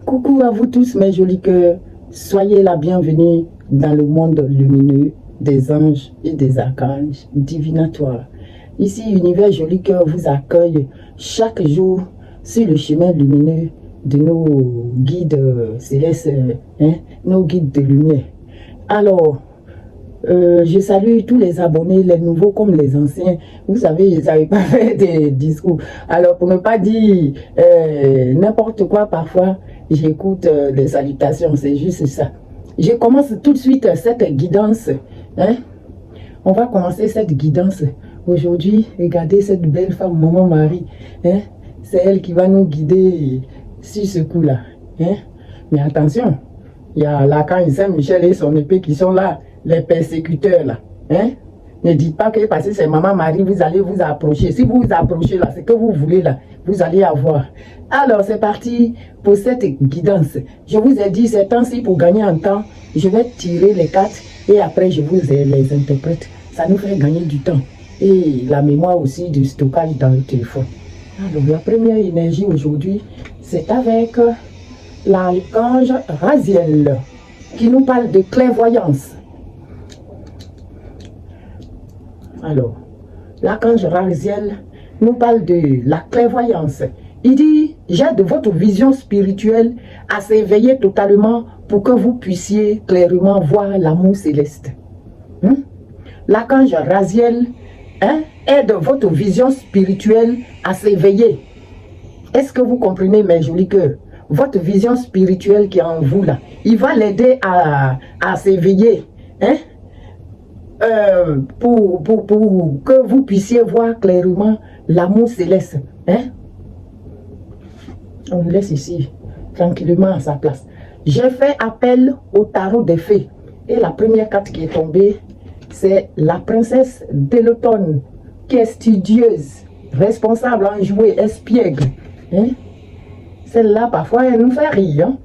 Coucou à vous tous mes jolis cœurs, soyez la bienvenue dans le monde lumineux des anges et des archanges divinatoires. Ici, Univers Joli Cœur vous accueille chaque jour sur le chemin lumineux de nos guides célestes, nos guides de lumière. Alors, je salue tous les abonnés, les nouveaux comme les anciens. Vous savez, je ne savais pas faire des discours. Alors, pour ne pas dire n'importe quoi, parfois, j'écoute des salutations. C'est juste ça. Je commence tout de suite cette guidance. On va commencer cette guidance. Aujourd'hui, regardez cette belle femme, Maman Marie. C'est elle qui va nous guider sur ce coup-là. Mais attention, il y a l'archange Saint-Michel et son épée qui sont là. Les persécuteurs là, ne dites pas que parce que c'est Maman Marie, vous allez vous approcher. Si vous vous approchez là, c'est que vous voulez là, vous allez avoir. Alors c'est parti pour cette guidance. Je vous ai dit, ces temps-ci pour gagner en temps, je vais tirer les cartes et après je vous les interprète. Ça nous fait gagner du temps et la mémoire aussi du stockage dans le téléphone. Alors la première énergie aujourd'hui, c'est avec l'archange Raziel qui nous parle de clairvoyance. Alors, l'archange Raziel nous parle de la clairvoyance. Il dit, j'aide votre vision spirituelle à s'éveiller totalement pour que vous puissiez clairement voir l'amour céleste. L'archange Raziel aide votre vision spirituelle à s'éveiller. Est-ce que vous comprenez mes jolis cœurs? Votre vision spirituelle qui est en vous là, il va l'aider à s'éveiller. Pour que vous puissiez voir clairement l'amour céleste. On le laisse ici, tranquillement à sa place. J'ai fait appel au tarot des fées. Et la première carte qui est tombée, c'est la princesse de l'automne, qui est studieuse, responsable, enjouée, espiègle. Celle-là, parfois, elle nous fait rire.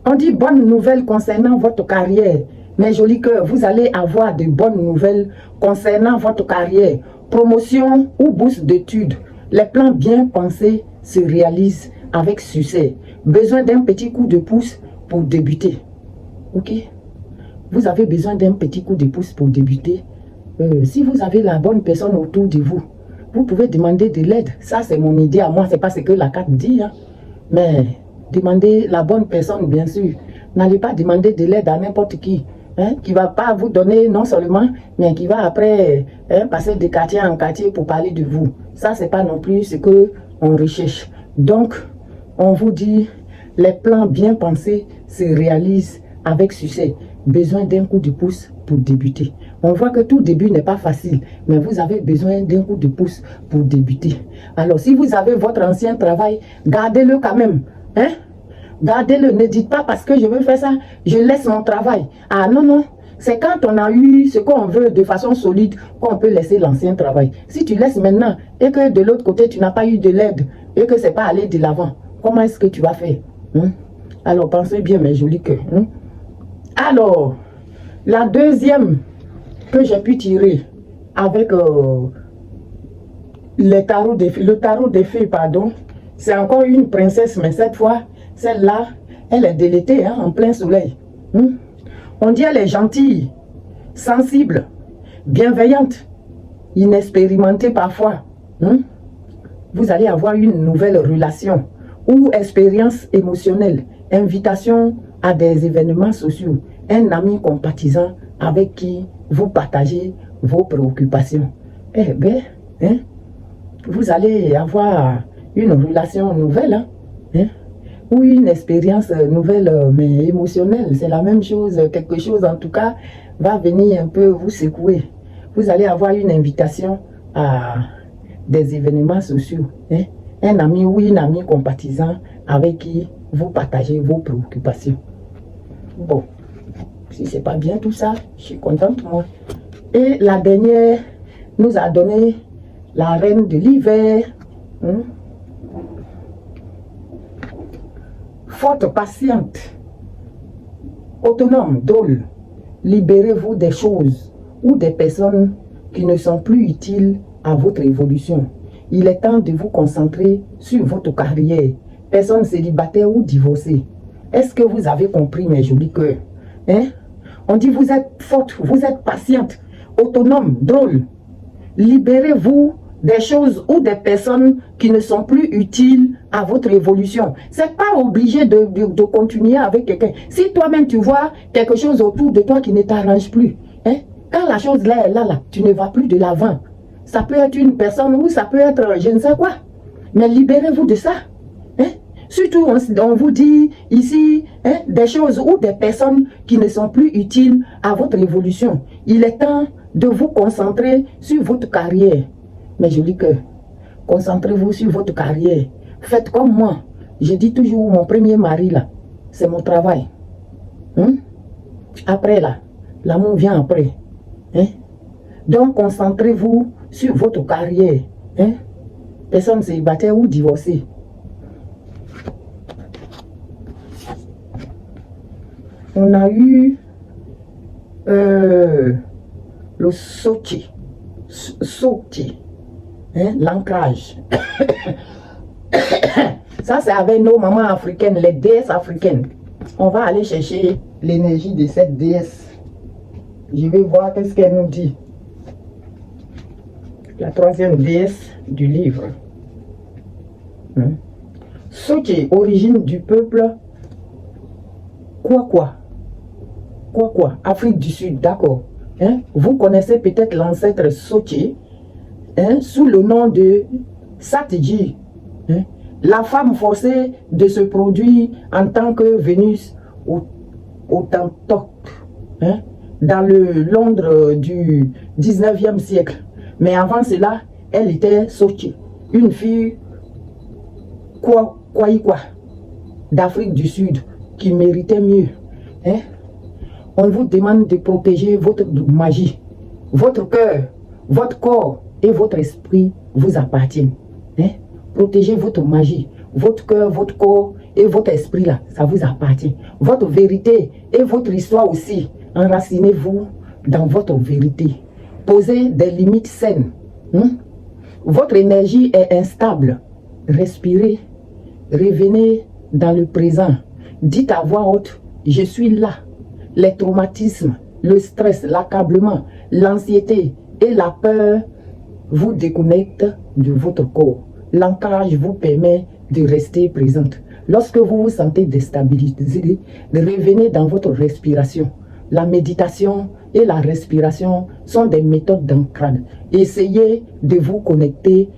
On dit bonne nouvelle concernant votre carrière. Mes jolis cœurs, vous allez avoir de bonnes nouvelles concernant votre carrière, promotion ou bourse d'études. Les plans bien pensés se réalisent avec succès. Besoin d'un petit coup de pouce pour débuter. Ok? Vous avez besoin d'un petit coup de pouce pour débuter. Si vous avez la bonne personne autour de vous, vous pouvez demander de l'aide. Ça, c'est mon idée à moi. C'est pas ce que la carte dit. Mais demandez la bonne personne, bien sûr. N'allez pas demander de l'aide à n'importe qui. Qui ne va pas vous donner non seulement, mais qui va après passer de quartier en quartier pour parler de vous. Ça, ce n'est pas non plus ce qu'on recherche. Donc, on vous dit, les plans bien pensés se réalisent avec succès. Besoin d'un coup de pouce pour débuter. On voit que tout début n'est pas facile, mais vous avez besoin d'un coup de pouce pour débuter. Alors, si vous avez votre ancien travail, gardez-le quand même. Gardez-le, ne dites pas parce que je veux faire ça, je laisse mon travail. Ah non, non, c'est quand on a eu ce qu'on veut de façon solide qu'on peut laisser l'ancien travail. Si tu laisses maintenant et que de l'autre côté tu n'as pas eu de l'aide et que ce n'est pas aller de l'avant, comment est-ce que tu vas faire? Alors pensez bien mes jolis cœurs. Alors, la deuxième que j'ai pu tirer avec le tarot des fées, pardon, c'est encore une princesse, mais cette fois, celle-là, elle est de l'été, en plein soleil. On dit elle est gentille, sensible, bienveillante, inexpérimentée parfois. Vous allez avoir une nouvelle relation ou expérience émotionnelle, invitation à des événements sociaux, un ami compatissant avec qui vous partagez vos préoccupations. Eh bien, vous allez avoir une relation nouvelle, ou une expérience nouvelle, mais émotionnelle. C'est la même chose, quelque chose en tout cas va venir un peu vous secouer. Vous allez avoir une invitation à des événements sociaux. Un ami ou une amie compatissant avec qui vous partagez vos préoccupations. Bon, si c'est pas bien tout ça, je suis contente moi. Et la dernière nous a donné la reine de l'hiver. Forte, patiente, autonome, drôle, libérez-vous des choses ou des personnes qui ne sont plus utiles à votre évolution. Il est temps de vous concentrer sur votre carrière. personnes célibataires ou divorcées. Est-ce que vous avez compris, mes jolis cœurs? Hein? On dit vous êtes forte, vous êtes patiente, autonome, drôle. Libérez-vous des choses ou des personnes qui ne sont plus utiles à votre évolution. C'est pas obligé de continuer avec quelqu'un. Si toi-même tu vois quelque chose autour de toi qui ne t'arrange plus, hein? Quand la chose là est là, tu ne vas plus de l'avant. Ça peut être une personne ou ça peut être je ne sais quoi. Mais libérez-vous de ça. Hein? Surtout, on vous dit ici hein, des choses ou des personnes qui ne sont plus utiles à votre évolution. Il est temps de vous concentrer sur votre carrière. Mes jolis cœurs, concentrez-vous sur votre carrière. Faites comme moi. Je dis toujours, mon premier mari là, c'est mon travail. Hein? Après là, l'amour vient après. Hein? Donc, concentrez-vous sur votre carrière. Hein? Personne célibataire ou divorcée. On a eu le Sochi. Hein? L'ancrage. Ça, c'est avec nos mamans africaines, les déesses africaines. On va aller chercher l'énergie de cette déesse. Je vais voir qu'est-ce qu'elle nous dit. La troisième déesse du livre. Hein? Sochi, origine du peuple quoi? Afrique du Sud, d'accord. Hein? Vous connaissez peut-être l'ancêtre Sochi hein? Sous le nom de Satiji. Hein? La femme forcée de se produire en tant que Vénus autantote. Hein? Dans le Londres du 19e siècle. Mais avant cela, elle était Sochi, une fille quoi d'Afrique du Sud qui méritait mieux. Hein? On vous demande de protéger votre magie. Votre cœur, votre corps et votre esprit vous appartiennent. Hein? Protégez votre magie, votre cœur, votre corps et votre esprit là, ça vous appartient. Votre vérité et votre histoire aussi. Enracinez-vous dans votre vérité. Posez des limites saines. Votre énergie est instable. Respirez. Revenez dans le présent. Dites à voix haute, je suis là. Les traumatismes, le stress, l'accablement, l'anxiété et la peur vous déconnectent de votre corps. L'ancrage vous permet de rester présente. Lorsque vous vous sentez déstabilisé, revenez dans votre respiration. La méditation et la respiration sont des méthodes d'ancrage. Essayez de vous connecter,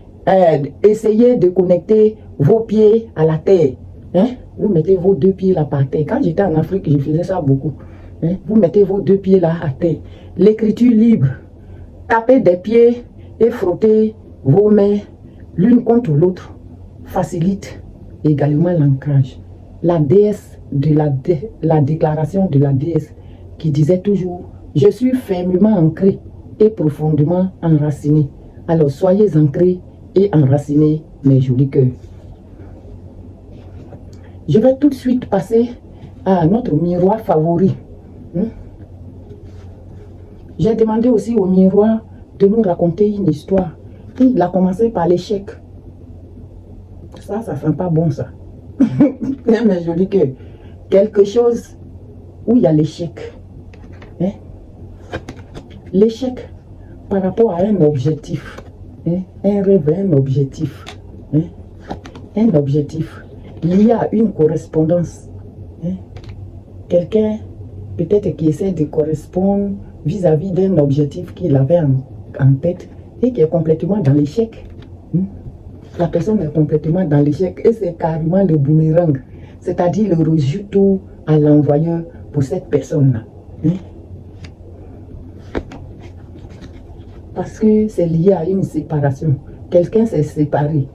essayez de connecter vos pieds à la terre. Hein? Vous mettez vos deux pieds là par terre. Quand j'étais en Afrique, je faisais ça beaucoup. Hein? Vous mettez vos deux pieds là à terre. L'écriture libre. Tapez des pieds et frottez vos mains l'une contre l'autre facilite également l'ancrage. La déesse de la déclaration de la déesse qui disait toujours « Je suis fermement ancré et profondément enraciné. » Alors soyez ancrés et enracinés, mes jolis cœurs. Je vais tout de suite passer à notre miroir favori. J'ai demandé aussi au miroir de nous raconter une histoire. Et il a commencé par l'échec. Ça sent pas bon ça. Mes jolis cœurs. Quelque chose où il y a l'échec. Hein? L'échec par rapport à un objectif. Hein? Un rêve, un objectif. Hein? Un objectif lié à une correspondance. Hein? Quelqu'un peut-être qui essaie de correspondre vis-à-vis d'un objectif qu'il avait en tête et qui est complètement dans l'échec. La personne est complètement dans l'échec et c'est carrément le boomerang, c'est-à-dire le retour à l'envoyeur pour cette personne-là. Parce que c'est lié à une séparation. Quelqu'un s'est séparé.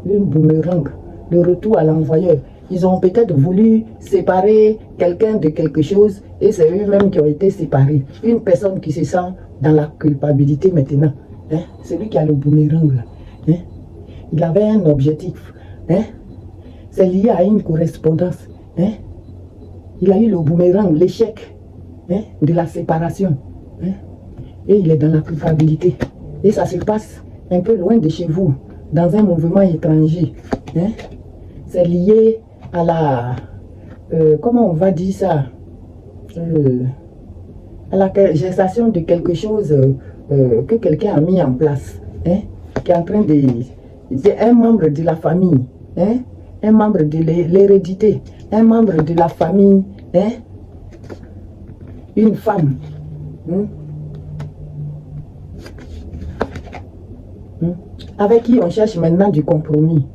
Le boomerang, le retour à l'envoyeur. Ils ont peut-être voulu séparer quelqu'un de quelque chose et c'est eux-mêmes qui ont été séparés. Une personne qui se sent dans la culpabilité maintenant. Celui qui a le boomerang là. Il avait un objectif. C'est lié à une correspondance. Il a eu le boomerang, l'échec de la séparation. Et il est dans la culpabilité. Et ça se passe un peu loin de chez vous, dans un mouvement étranger. Hein? C'est lié à la... comment on va dire ça? À la gestation de quelque chose que quelqu'un a mis en place. Hein? Qui est en train de... C'est un membre de la famille. Hein? Un membre de l'hérédité. Un membre de la famille. Hein? Une femme. Hein? Avec qui on cherche maintenant du compromis.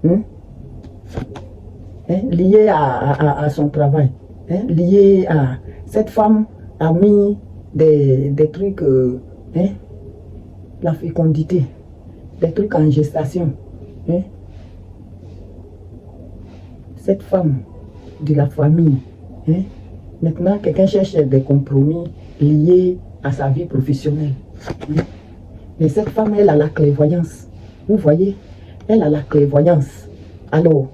Hein? Hein? Lié à son travail. Hein? Lié à... Cette femme a mis des trucs... hein? La fécondité. Des trucs en gestation. Hein? Cette femme de la famille. Hein? Maintenant, quelqu'un cherche des compromis liés à sa vie professionnelle. Hein? Mais cette femme, elle a la clairvoyance. Vous voyez, elle a la clairvoyance. Alors,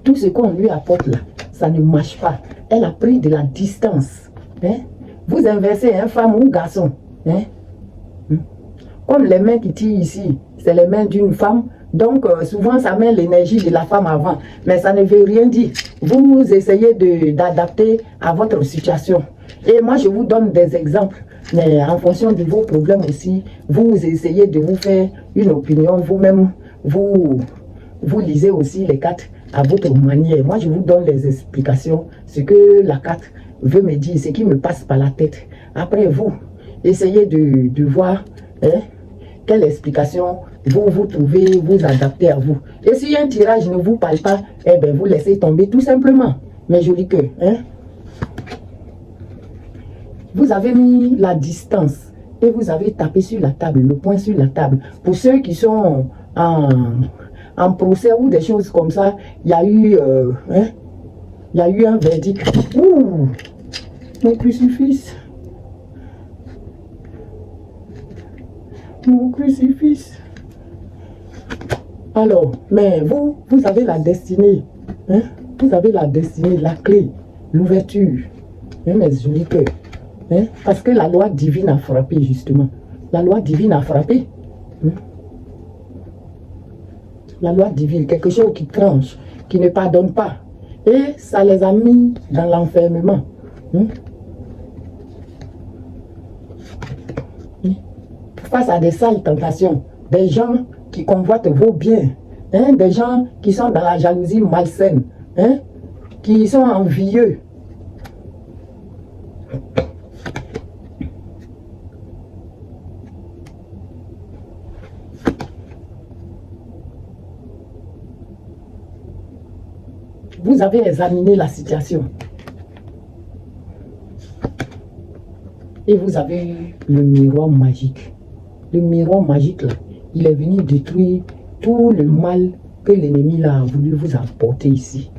tout ce qu'on lui apporte là, ça ne marche pas. Elle a pris de la distance. Hein? Vous inversez femme ou garçon. Hein? Comme les mains qui tirent ici, c'est les mains d'une femme. Donc, souvent, ça met l'énergie de la femme avant. Mais ça ne veut rien dire. Vous essayez d'adapter à votre situation. Et moi, je vous donne des exemples. Mais en fonction de vos problèmes aussi, vous essayez de vous faire une opinion. Vous-même, vous lisez aussi les cartes à votre manière. Moi, je vous donne les explications. Ce que la carte veut me dire, ce qui me passe par la tête. Après, vous, essayez de voir quelle explication vous trouvez, vous adaptez à vous. Et si un tirage ne vous parle pas, eh bien, vous laissez tomber tout simplement. Mes jolis cœurs. Hein? Vous avez mis la distance et vous avez tapé sur la table, le poing sur la table. Pour ceux qui sont en procès ou des choses comme ça, il y a eu, il y a eu un verdict. Ouh, mon crucifix. Mon crucifix. Alors, mais vous avez la destinée. Hein? Vous avez la destinée, la clé, l'ouverture. Hein, mes jolis cœurs. Hein? Parce que la loi divine a frappé, justement. La loi divine a frappé. Hein? La loi divine, quelque chose qui tranche, qui ne pardonne pas. Et ça les a mis dans l'enfermement. Hein? Face à des sales tentations, des gens qui convoitent vos biens, hein? Des gens qui sont dans la jalousie malsaine, hein? Qui sont envieux. Vous avez examiné la situation. Et vous avez eu le miroir magique. Le miroir magique, là, il est venu détruire tout le mal que l'ennemi a voulu vous apporter ici.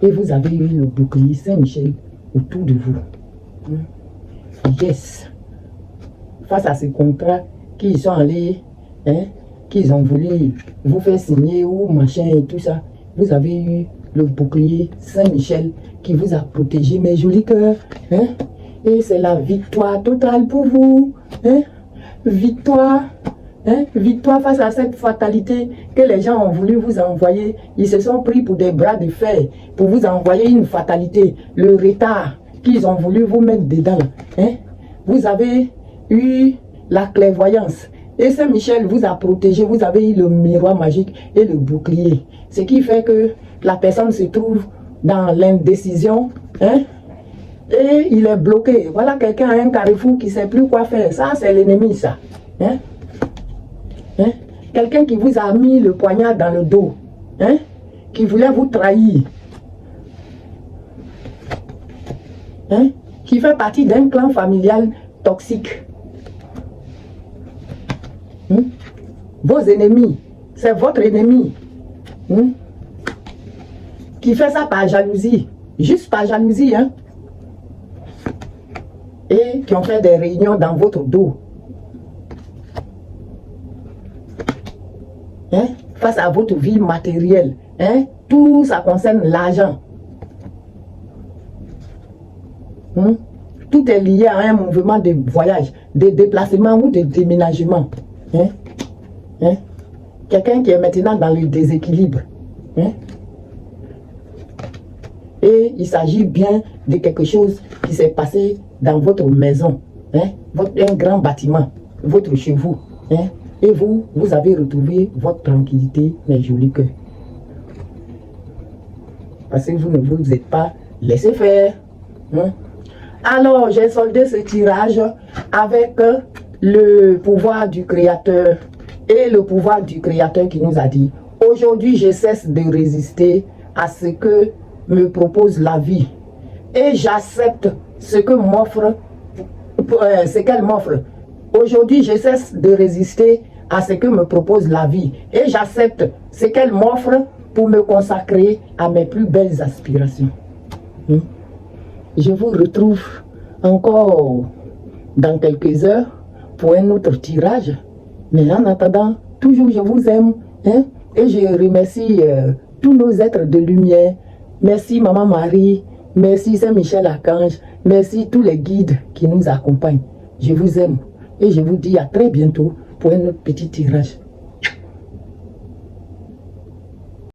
Et vous avez eu le bouclier Saint-Michel autour de vous. Yes. Face à ces contrats qui sont allés, qu'ils ont voulu vous faire signer ou machin et tout ça, vous avez eu le bouclier Saint-Michel qui vous a protégé, mes jolis cœurs. Hein? Et c'est la victoire totale pour vous. Hein? Victoire. Hein? Victoire face à cette fatalité que les gens ont voulu vous envoyer. Ils se sont pris pour des bras de fer pour vous envoyer une fatalité. Le retard qu'ils ont voulu vous mettre dedans. Hein? Vous avez eu la clairvoyance. Et Saint-Michel vous a protégé. Vous avez eu le miroir magique et le bouclier. Ce qui fait que la personne se trouve dans l'indécision. Hein? Et il est bloqué. Voilà quelqu'un à un carrefour qui ne sait plus quoi faire. Ça, c'est l'ennemi, ça. Hein? Hein? Quelqu'un qui vous a mis le poignard dans le dos. Hein? Qui voulait vous trahir. Hein? Qui fait partie d'un clan familial toxique. Hein? Vos ennemis, c'est votre ennemi. Hein? Qui fait ça par jalousie. Juste par jalousie. Hein? Et qui ont fait des réunions dans votre dos. Hein? Face à votre vie matérielle. Hein? Tout ça concerne l'argent. Hein? Tout est lié à un mouvement de voyage, de déplacement ou de déménagement. Hein? Hein? quelqu'un qui est maintenant dans le déséquilibre. Hein? Et il s'agit bien de quelque chose qui s'est passé dans votre maison, hein? Un grand bâtiment, votre chez vous. Hein? Et vous avez retrouvé votre tranquillité, mes jolis cœurs. Parce que vous ne vous êtes pas laissé faire. Hein? Alors, j'ai soldé ce tirage avec le pouvoir du Créateur. Et le pouvoir du Créateur qui nous a dit, aujourd'hui, je cesse de résister à ce que me propose la vie. Et j'accepte ce que m'offre, ce qu'elle m'offre. Aujourd'hui, je cesse de résister à ce que me propose la vie. Et j'accepte ce qu'elle m'offre pour me consacrer à mes plus belles aspirations. Je vous retrouve encore dans quelques heures pour un autre tirage. Mais en attendant, toujours je vous aime. Hein? Et je remercie tous nos êtres de lumière. Merci Maman Marie. Merci Saint-Michel-Archange. Merci tous les guides qui nous accompagnent. Je vous aime. Et je vous dis à très bientôt pour un autre petit tirage.